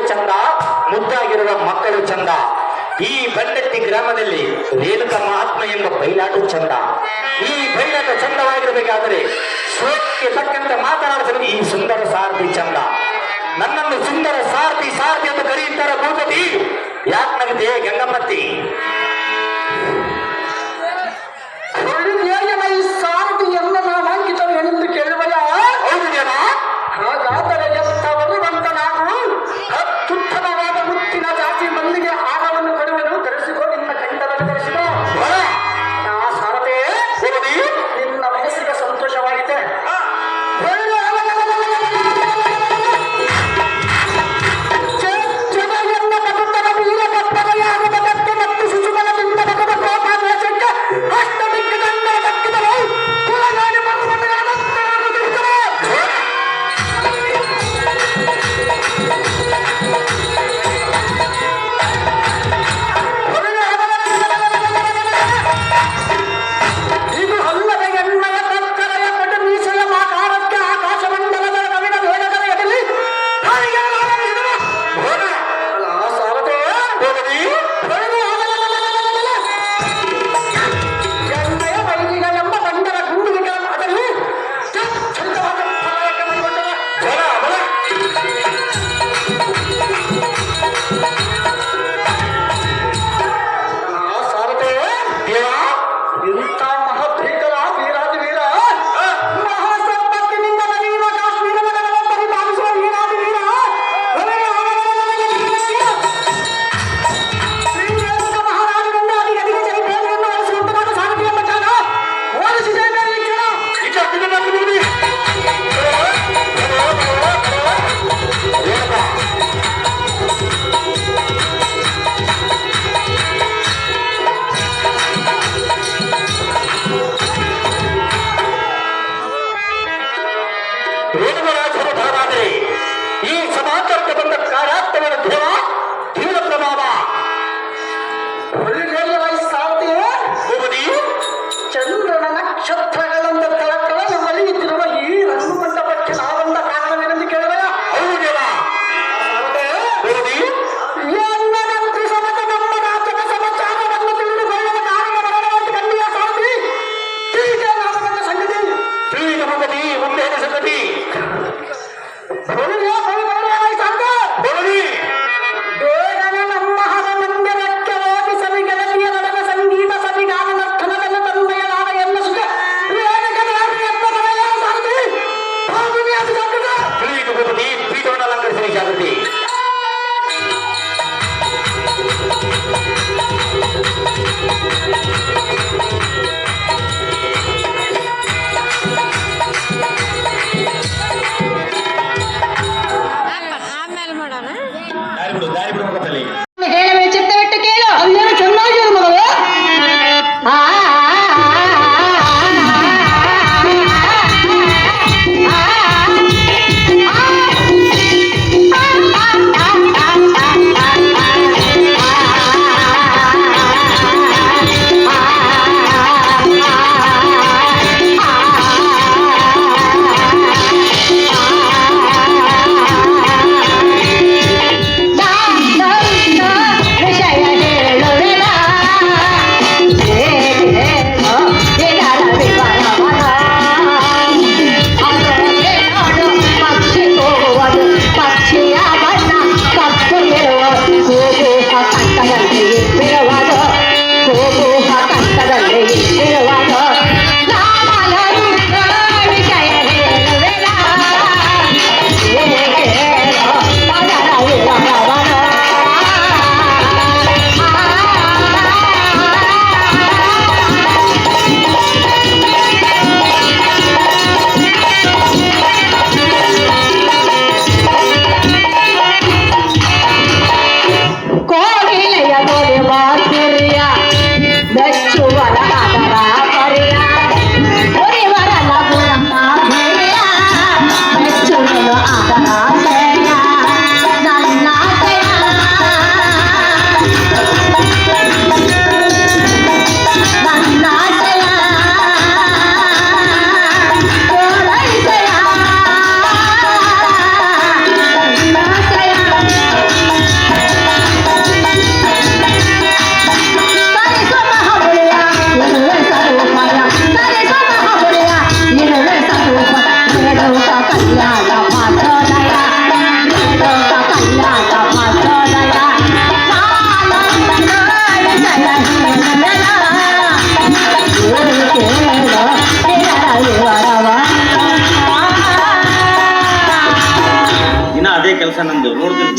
ಚಂದ, ಮುದ್ದಾಗಿರುವ ಮಕ್ಕಳು ಚಂದ. ಈ ಬಂಡಟ್ಟಿ ಗ್ರಾಮದಲ್ಲಿ ರೇಣುಕ ಮಹಾತ್ಮ ಎಂಬ ಬಯಲಾಟ ಚಂದ. ಈ ಬಯಲಾಟ ಚಂದವಾಗಿರಬೇಕಾದರೆ ಶ್ಲೋಕಕ್ಕೆ ತಕ್ಕಂತೆ ಮಾತನಾಡಿಸಲು ಈ ಸುಂದರ ಸಾರಥಿ ಚಂದ. ನನ್ನನ್ನು ಸುಂದರ ಸಾರಥಿ ಸಾರಥಿ ಎಂದು ಕರೆಯುತ್ತಾರೆ ಭೂಪತಿ. ಯಾಕೆ ನಗದೆ ಗಂಗಮ್ಮತ್ತಿ? ಸಾರಥಿ ಎಲ್ಲ ನಾಮಾಂಕಿತರು ಎಂದು ಕೇಳುವಲ್ಲ? ಹೌದು ಜನ. ಹಾಗಾದರೆ ಎಂಥವರು ಅಂತ ನಾವು ಅತ್ಯುತ್ತಮವಾದ ಮುತ್ತಿನ ಜಾತಿ ಮಂದಿಗೆ ಆಹಾರವನ್ನು ಕೊಡುವುದು ತರಿಸಿಕೋ. ನಿನ್ನ ಕಂಠದಲ್ಲಿ ತರಿಸಿಕೋ. ಆ ಸಾರಥಿ ನಿನ್ನ ಮನಸ್ಸಿಗೆ ಸಂತೋಷವಾಗಿದೆ.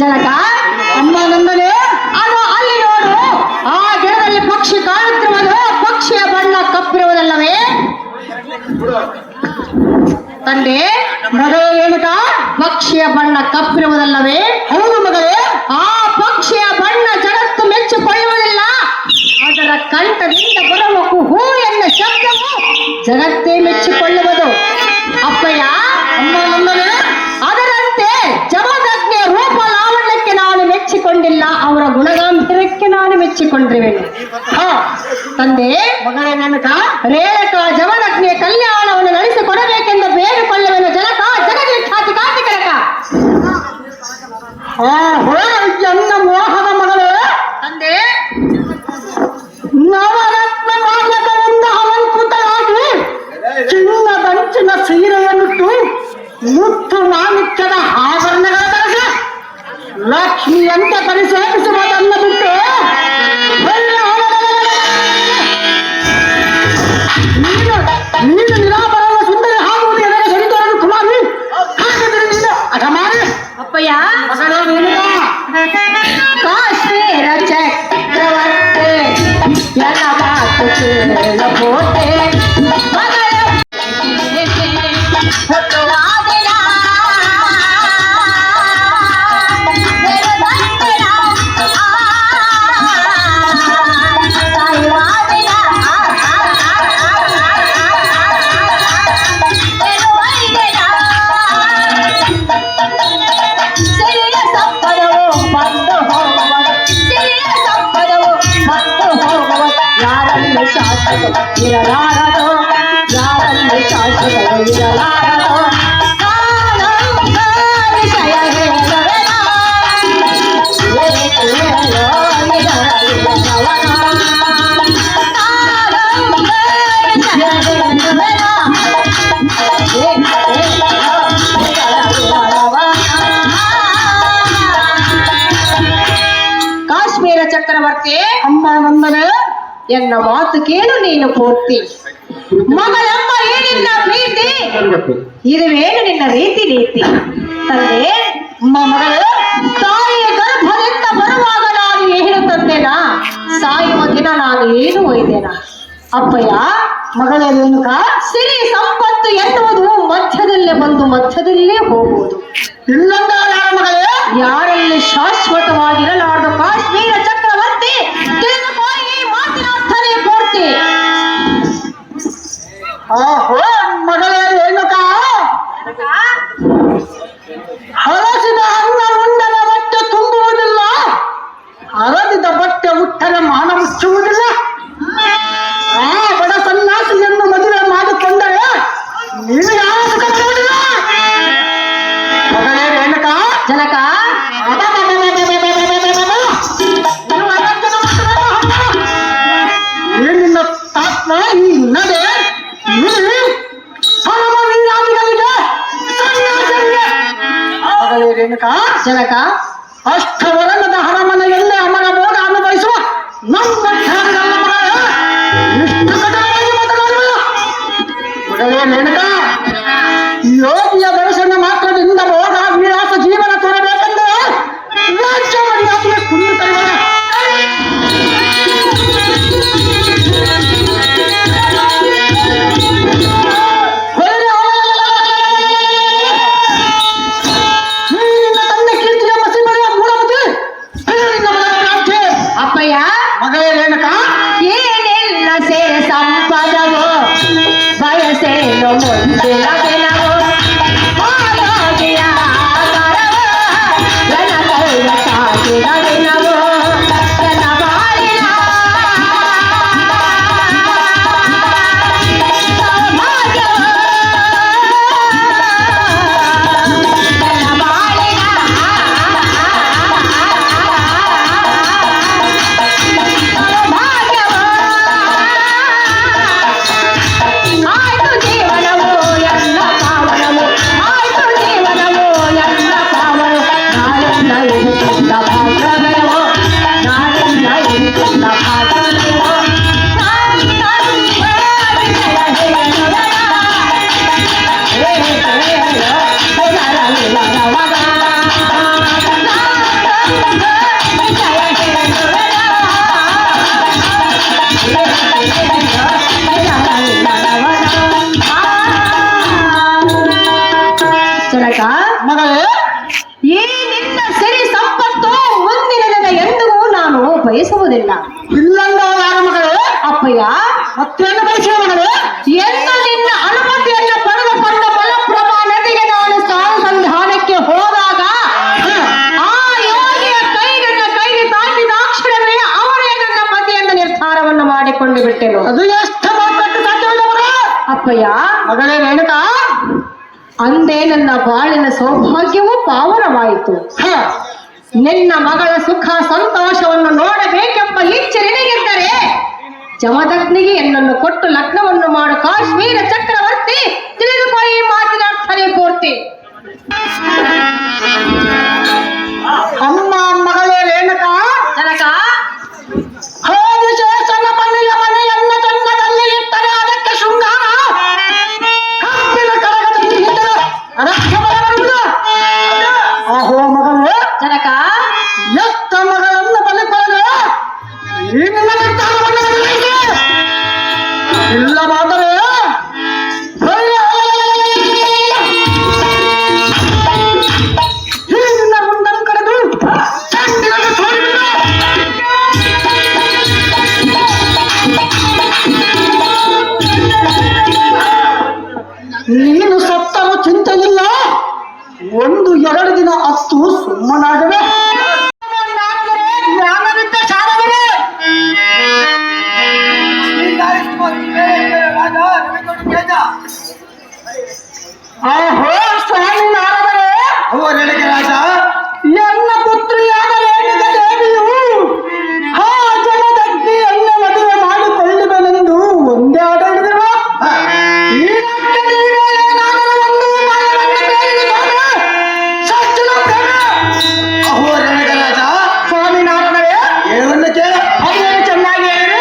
ಜನಕ ಅಮ್ಮ ನಂದನೆ ಅದು ಅಲ್ಲಿ ನೋಡು, ಆ ಗಿಡದಲ್ಲಿ ಪಕ್ಷಿ ಕಾಣುತ್ತಿರುವುದು ಪಕ್ಷಿಯ ಬಣ್ಣ ಕಪ್ಪಿರುವುದಲ್ಲವೇ ತಂದೆ? ಮಗಳೇ ರೇಣುಕ, ಪಕ್ಷಿಯ ಬಣ್ಣ ಕಪ್ಪಿರುವುದಲ್ಲವೇ? ಹೌದು ಮಗಳೇ, ಆ ಪಕ್ಷಿಯ ಬಣ್ಣ ಜಗತ್ತು ಮೆಚ್ಚಿಕೊಳ್ಳುವುದಿಲ್ಲ. ಅದರ ಕಂಠದಿಂದ ಬರುವ ಹೂ ಎನ್ನ ಶಬ್ದವು ಜಗತ್ತೇ ಮೆಚ್ಚಿಕೊಳ್ಳುವುದು. ಅಪ್ಪಯ್ಯ, ಅಮ್ಮ ನಂದನೆ ಅದರಂತೆ ಜಮದಗ್ನಿಯ ರೂಪ ಲಾವಣ್ಯಕ್ಕೆ ನಾನು ಮೆಚ್ಚಿಕೊಂಡಿಲ್ಲ, ಅವರ ಗುಣಗಾಂಭೀರ್ಯಕ್ಕೆ ನಾನು ಮೆಚ್ಚಿಕೊಂಡಿರುವೆನು. ತಂದೆ, ಮಗಳೇ ರೇಣುಕ, ಜಮದಗ್ನಿಯ ಕಲ್ಯಾಣವನ್ನು ನಡೆಸಿಕೊಡಬೇಕೆಂದು ಬೇಡಿಕೊಳ್ಳುವೆನು. ಜನಕ ಜಗದಿಖ್ಯಾತಿ ಕಾರ್ತಿಕನಕ. ಎನ್ನ ಮೋಹದ ಮಗಳು ತಂದೆ, ನವರತ್ನ ಮಾಲಕರಿಂದ ಅಲಂಕೃತರಾಗಿ ಚಿನ್ನದಂಚಿನ ಸೀರೆಯನ್ನುಟ್ಟು ಮುತ್ತು ಮಾಣಿಕ್ಯದ ಆಭರಣಗಳ ತರಕ ಲಕ್ಷ್ಮಿಯಂತೆ ಪರಿಸೇವಿಸುವುದನ್ನು ಬಿಟ್ಟು ನೀನು ನಿರಾಭರಣ ಸುಂದರಿ ಆಗುವುದು ಎನಗೆ ಸರಿತೋರನು ಕುಮಾರಿ. ಹಾಗಿದ್ರೆ ನೀನು ಅಧಮಾರಿ. ಅಪ್ಪಯ್ಯ, ಕಾಶ್ಮೀರ ಚಕ್ರವರ್ತಿ ಎಲ್ಲ ಮಾತು ಕೇಳಬೋತೆ ಇರಲಾರದು, ಯಾರಲ್ಲಿ ಶಾಶ್ವತವು ಇರಲಾರದು. ವಿಷಯ ಹೇಳವೆನಾ? ಕಾಶ್ಮೀರ ಚಕ್ರವರ್ತಿ ಅಮ್ಮ ನಂದನೆ ಎನ್ನ ಮಾತು ಕೇಳು ನೀನು ಪೂರ್ತಿ. ಮಗಳೆಂಬ ಏನಿಲ್ಲ ಪ್ರೀತಿ, ಇದುವೇನು ನಿನ್ನ ರೀತಿ ನೀತಿ. ತಂದೆ, ಮಗಳು ತಾಯಿಯ ಗರ್ಭದಿಂದ ಬರುವಾಗ ನಾನು ಏನು ತಂದೆನಾ? ಸಾಯುವ ದಿನ ನಾನು ಏನು ಒಯ್ದೇನಾ? ಅಪ್ಪಯ್ಯ, ಮಗಳೇ ರೇಣುಕ, ಸಿರಿ ಸಂಪತ್ತು ಎನ್ನುವುದು ಮಧ್ಯದಲ್ಲೇ ಬಂದು ಮಧ್ಯದಲ್ಲೇ ಹೋಗುವುದು. ಇನ್ನೊಂದು ಮಗಳೇ, ಯಾರಲ್ಲಿ ಶಾಶ್ವತವಾಗಿರಲಾರದು ಕಾಶ್ಮೀರ ಚಕ್ರವರ್ತಿ. ಮಗಳೇ ರೇಣುಕ, ಹಳಸಿದ ಅನ್ನ ಉಂಡನ ಬಟ್ಟೆ ತುಂಬುವುದಿಲ್ಲ, ಹರದಿದ ಬಟ್ಟೆ ಉಟ್ಟರೆ ಮಾನ ಮುಚ್ಚುವುದಿಲ್ಲ. ಆ ಬಡ ಸನ್ಯಾಸಿಯನ್ನು ಮದುವೆ ಮಾಡಿಕೊಂಡರೆ ನೀನು ಯಾವ ಕಟ್ಟುವುದಿಲ್ಲ. ಮಗಳೇ ರೇಣುಕ, ಜನಕ ಏನಿನ್ನ ತಾತ್ಮ ಈ ನಡೆ ರೇಣುಕಾ. ಜನಕ, ಅಷ್ಟವರ್ಣದ ಅರಮನೆಯಲ್ಲೇ ಅಮರ ಭೋಗ ಅನುಭವಿಸುವ ನಮ್ಮ ಮಗಳೇ ರೇಣುಕಾ, ಯೋಗಿಯ ದರ್ಶನ ಮಾತ್ರದಿಂದ ಭೋಗ ವಿಲಾಸ ಜೀವನ ತೋರಬೇಕೆಂದರೆ ರಾಜ್ಯ ಮರ್ಯಾದೆಗೆ ಕುಂದು ತರುವಣ. ಮಗಳೇ ರೇಣುಕಾ, ಏನೆಲ್ಲ ಸೇ ಸಂಪದವು ಬಯಸೇನು ಮುಂದಿನ ದಿನವು ಆಯ್ತು ಜೀವನವು ಎಲ್ಲ ಬಯಸುವುದಿಲ್ಲ. ಇಲ್ಲಂದ ಯಾರ ಮಗಳೇ? ಅಪ್ಪಯ್ಯ, ಮತ್ತೇನು ಬಯಸುವ ಮಗಳೇ? ಎಂದು ನಿನ್ನ ಅನುಮತಿಯನ್ನು ಪಡೆದುಕೊಂಡ ಮಲಪ್ರಭಾ ನದಿಗೆ ನಾನು ಸ್ನಾನ ಸಂಧಾನಕ್ಕೆ ಹೋದಾಗ ಆ ಯೋಗಿಯ ಕೈಗೆ ತಾಕಿದ ಕ್ಷಣವೇ ಅವರೇ ನನ್ನ ಪತಿಯನ್ನು ನಿರ್ಧಾರವನ್ನು ಮಾಡಿಕೊಂಡು ಬಿಟ್ಟೆನು. ಅದು ಎಷ್ಟು ಮಾತಕ್ಕೆ ಸಾಧ್ಯವಿಲ್ಲ ಮಗಳೇ? ಅಪ್ಪಯ್ಯ, ಮಗಳೇ ರೇಣುಕಾ, ಅಂದೇ ನನ್ನ ಬಾಳಿನ ಸೌಭಾಗ್ಯವೂ ಪಾವನವಾಯಿತು. ನಿನ್ನ ಮಗಳ ಸುಖ ಸಂತೋಷವನ್ನು ನೋಡಬೇಕೆಂಬ ಇಚ್ಛೆ ನಿನಗಿದ್ದರೆ ಜಮದಗ್ನಿಗೆ ಎನ್ನನ್ನು ಕೊಟ್ಟು ಲಗ್ನವನ್ನು ಮಾಡು ಕಾಶ್ಮೀರ ಚಕ್ರವರ್ತಿ. ತಿಳಿದುಕೋ ಈ ಮಾತಿನ ಅರ್ಥನೇ ಪೂರ್ತಿ. ಅಮ್ಮ ಮಗಳೇ ರೇಣುಕಾ, ಜನಕ, ಆದಿಶೇಷನ ಮನೆಯನ್ನು ಚನ್ನದಲ್ಲಿ ಇಟ್ಟರೆ ಅದಕ್ಕೆ ಶೃಂಗಾರ, ಕಬ್ಬಿನ ಕರಗದಲ್ಲಿ ಇಟ್ಟರೆ ಅದಕ್ಕೆ ಬಲ ಬರುವುದು. ಅಹೋ ಮಗಳೇ, ಜನಕ, ಎತ್ತ ಮಗಳನ್ನು ಬಲಿಕೊಳ್ಳದೆ ಈ ನಿನ್ನ ನಿರ್ಧಾರವನ್ನು ಬದಲಿಸಿ. ಇಲ್ಲವಾದರೆ ಈ ನಿನ್ನ ಗುಂಡನ್ನು ಕರೆದು ಚಂಡಿಯನ್ನು ತೋರಿಬಿಡು. ನೀನು ಸತ್ತರೂ ಚಿಂತೆಯಿಲ್ಲ, ಒಂದು ಎರಡು ದಿನ ಅತ್ತು ಸುಮ್ಮನಾಗವೆ. ಜ್ಞಾನವಿದ್ದ ಶಾಲೆಗಳೇ, ಆಹೋ ಸ್ವಾಮಿನಾಥರೇ, ಎನ್ನ ಪುತ್ರಿಯಾದ ರೇಣುಕ ದೇವಿಯು ಆ ಜಲದಗ್ನಿ ಎನ್ನ ಮದುವೆ ಮಾಡಿಕೊಳ್ಳುವೆನೆಂದು ಒಂದೇ ಆಟ ಹಿಡಿದಿರುವ ಈ ರಾಜ್ಯದಲ್ಲಿರುವ ಏನಾದರೂ ಒಂದು ಮಾಯವನ್ನು ಬೇಡಿಕೊಂಡರೆ ಸಜ್ಜನೋತ್ತಮ. ಸ್ವಾಮಿನಾಥರೇ, ಅದೇನು ಚೆನ್ನಾಗಿ ಹೇಳಿರಿ.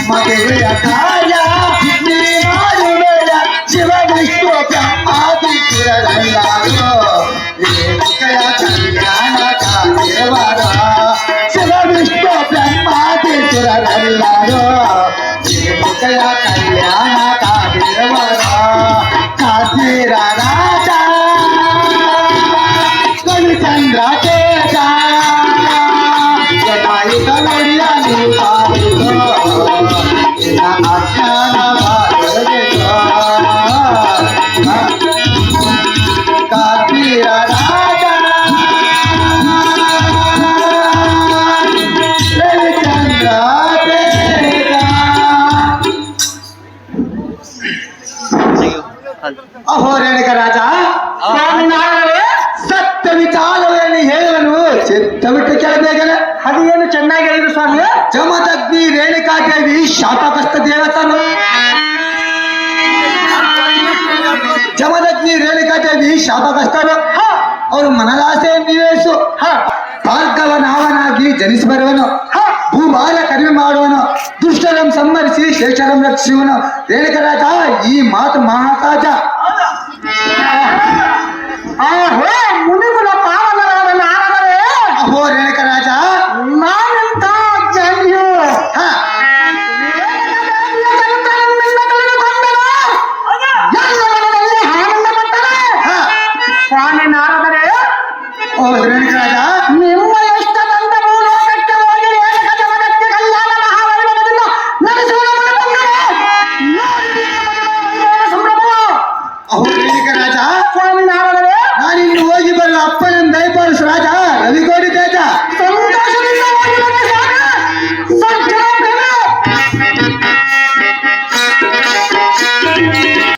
ಮದುವೆಯ ಕಾರ್ಯ ನೀಡುವೆಯ ಶಿವ ವಿಷ್ಣು ಆದಿಪುರಗಂಗಾರೋ ರೇಣುಕೆಯ ಕಲ್ಯಾಣ ಕಾರ್ಯವರ ಶಿವ ವಿಷ್ಣು ಬ್ರಹ್ಮಾದಿಪುರಗಂಗಾರೋ ರೇಣುಕೆಯ ಕಲ್ಯಾಣ ಕಾರ್ಯವರ ಕಾಶ್ಮೀರ ರಾಜ ಕಲಿಚಂದ್ರ ಕೇಶ ಜಟಾಯುತ ನುಡಿಯ ಅಹೋ ರೇಣುಕ ರಾಜ, ಸ್ವಾಮಿನಾಥರೇ, ಸತ್ಯ ವಿಚಾರವನ್ನು ಹೇಳಲು ಚಿತ್ತ ಬಿಟ್ಟು ಕೇಳಬೇಕಲ್ಲ. ಅದೇನು ಚೆನ್ನಾಗಿ ಹೇಳಿದ್ರು ಸ್ವಾಮಿ. ಜಮದಗ್ನಿ ರೇಣುಕಾದೇವಿ ಶಾಪಗ್ರಸ್ತ ದೇವಸ್ಥಾನ. ಜಮದಗ್ನಿ ರೇಣುಕಾದೇವಿ ಶಾಪಗ್ರಸ್ತರು. ಅವರು ಮನದಾಸೆ ನಿವೇಶು. ಭಾರ್ಗವನಾವನಾಗಿ ಜನಿಸಿ ಬರುವನು. ಭೂಭಾರ ಕಡಿಮೆ ಮಾಡುವನು. ದುಷ್ಟರಂ ಸಂಹರಿಸಿ ಶೇಷರಂ ರಕ್ಷಿಸುವನು. ರೇಣುಕರಾಜ, ಈ ಮಾತು ಮಹಾತಾಜ.